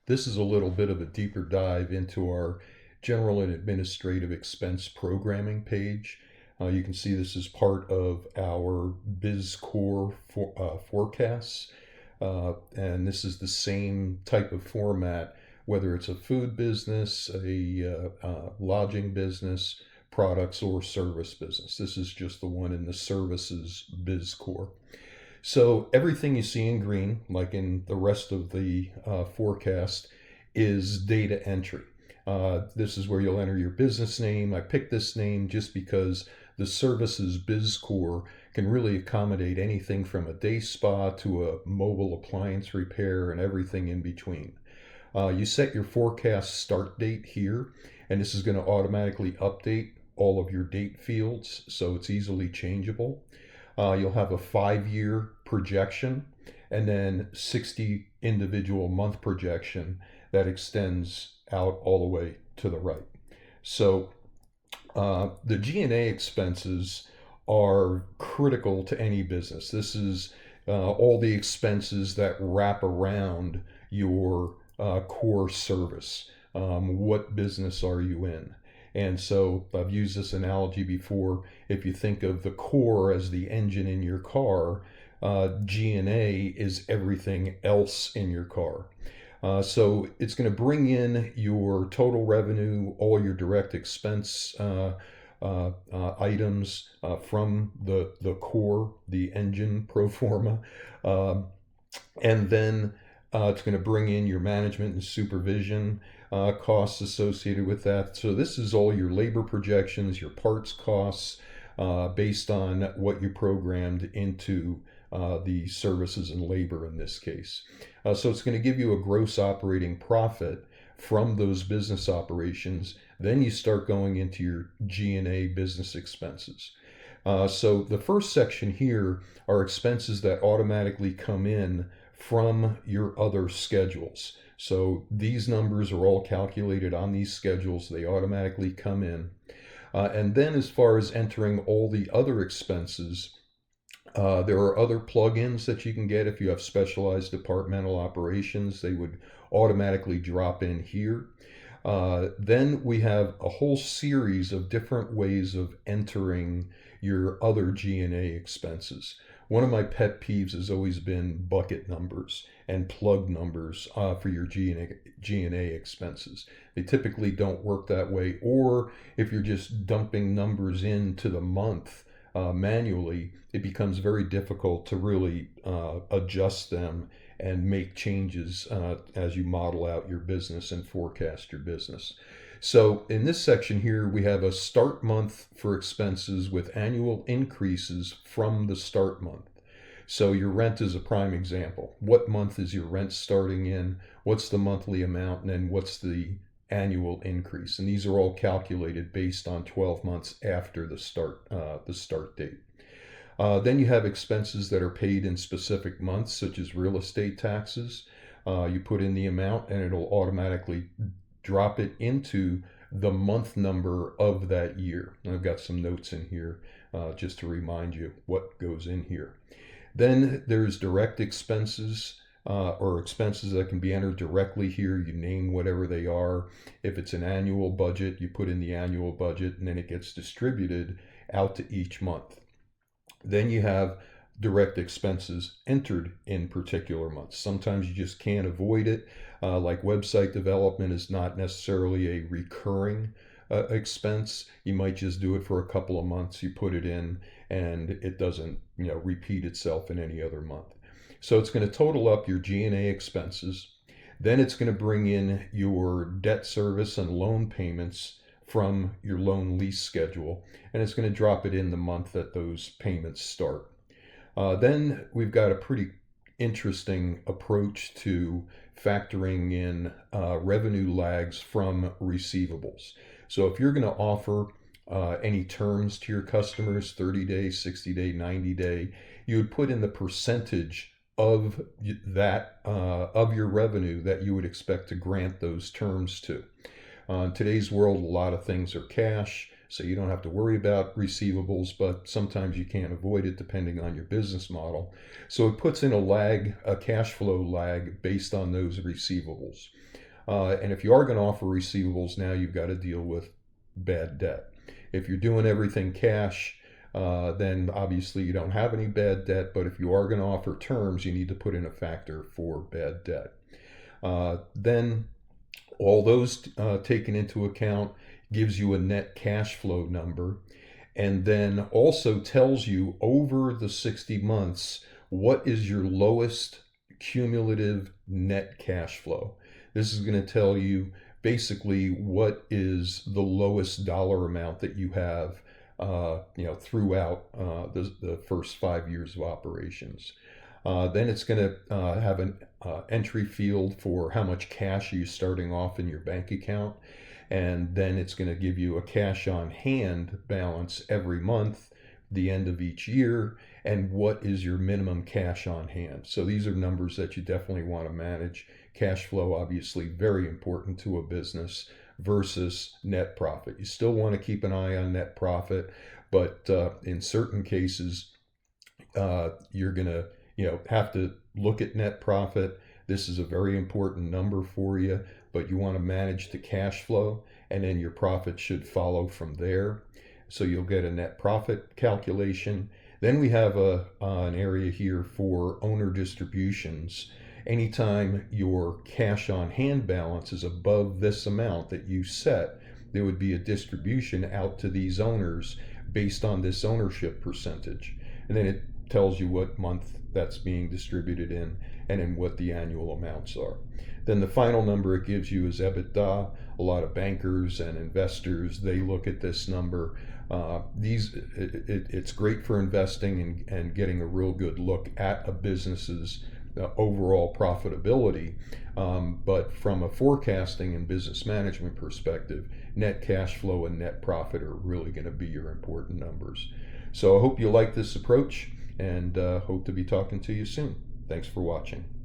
This is a little bit of a deeper dive into our general and administrative expense programming page. You can see this is part of our BizCore forecasts. And this is the same type of format, whether it's a food business, a lodging business, products, or service business. This is just the one in the services BizCore. So everything you see in green, like in the rest of the forecast, is data entry. This is where you'll enter your business name. I picked this name just because the services BizCore can really accommodate anything from a day spa to a mobile appliance repair and everything in between. You set your forecast start date here, and this is going to automatically update all of your date fields, so it's easily changeable. You'll have a 5 year projection and then 60 individual month projection that extends out all the way to the right. So the G&A expenses are critical to any business. This is all the expenses that wrap around your core service. What business are you in? And so I've used this analogy before. If you think of the core as the engine in your car, G&A is everything else in your car. So it's going to bring in your total revenue, all your direct expense items from the core, the engine pro forma. Um, and then it's going to bring in your management and supervision costs associated with that. So this is all your labor projections, your parts costs, based on what you programmed into the services and labor in this case. So it's going to give you a gross operating profit from those business operations. Then you start going into your G&A business expenses. So the first section here are expenses that automatically come in from your other schedules. So these numbers are all calculated on these schedules. They automatically come in. And then as far as entering all the other expenses, there are other plugins that you can get if you have specialized departmental operations. They would automatically drop in here. Then we have a whole series of different ways of entering your other G&A expenses. One of my pet peeves has always been bucket numbers and plug numbers for your G&A expenses. They typically don't work that way. Or if you're just dumping numbers into the month manually, it becomes very difficult to really adjust them and make changes as you model out your business and forecast your business. So in this section here, we have a start month for expenses with annual increases from the start month. So your rent is a prime example. What month is your rent starting in? What's the monthly amount? And then what's the annual increase? And these are all calculated based on 12 months after the start date. Then you have expenses that are paid in specific months, such as real estate taxes. You put in the amount and it'll automatically drop it into the month number of that year. And I've got some notes in here just to remind you what goes in here. Then there's direct expenses or expenses that can be entered directly here. You name whatever they are. If it's an annual budget, you put in the annual budget and then it gets distributed out to each month. Then you have direct expenses entered in particular months. Sometimes you just can't avoid it. Like website development is not necessarily a recurring expense. You might just do it for a couple of months. You put it in, and it doesn't, repeat itself in any other month. So it's going to total up your G&A expenses. Then it's going to bring in your debt service and loan payments from your loan lease schedule, and it's going to drop it in the month that those payments start. Then we've got a pretty interesting approach to factoring in revenue lags from receivables. So if you're going to offer any terms to your customers, 30-day, 60-day, 90-day, you would put in the percentage of that of your revenue that you would expect to grant those terms to. In today's world, a lot of things are cash. so you don't have to worry about receivables, but sometimes you can't avoid it depending on your business model. So it puts in a lag, a cash flow lag based on those receivables. And if you are going to offer receivables now, you've got to deal with bad debt. If you're doing everything cash, then obviously you don't have any bad debt. But if you are going to offer terms, you need to put in a factor for bad debt. Then all those taken into account gives you a net cash flow number, and then also tells you over the 60 months what is your lowest cumulative net cash flow. This is going to tell you basically what is the lowest dollar amount that you have throughout the first 5 years of operations. Then it's going to have an entry field for how much cash are you starting off in your bank account. And then it's going to give you a cash on hand balance every month, the end of each year, and what is your minimum cash on hand. So these are numbers that you definitely want to manage. Cash flow, obviously, very important to a business versus net profit. You still want to keep an eye on net profit, but in certain cases, you're going to have to look at net profit. This is a very important number for you, but you want to manage the cash flow, and then your profit should follow from there. So you'll get a net profit calculation. Then we have an area here for owner distributions. Anytime your cash on hand balance is above this amount that you set, there would be a distribution out to these owners based on this ownership percentage. And then it tells you what month that's being distributed in, and then what the annual amounts are. Then the final number it gives you is EBITDA. A lot of bankers and investors, they look at this number. It's great for investing and getting a real good look at a business's overall profitability. But from a forecasting and business management perspective, net cash flow and net profit are really going to be your important numbers. So I hope you like this approach, and hope to be talking to you soon. Thanks for watching.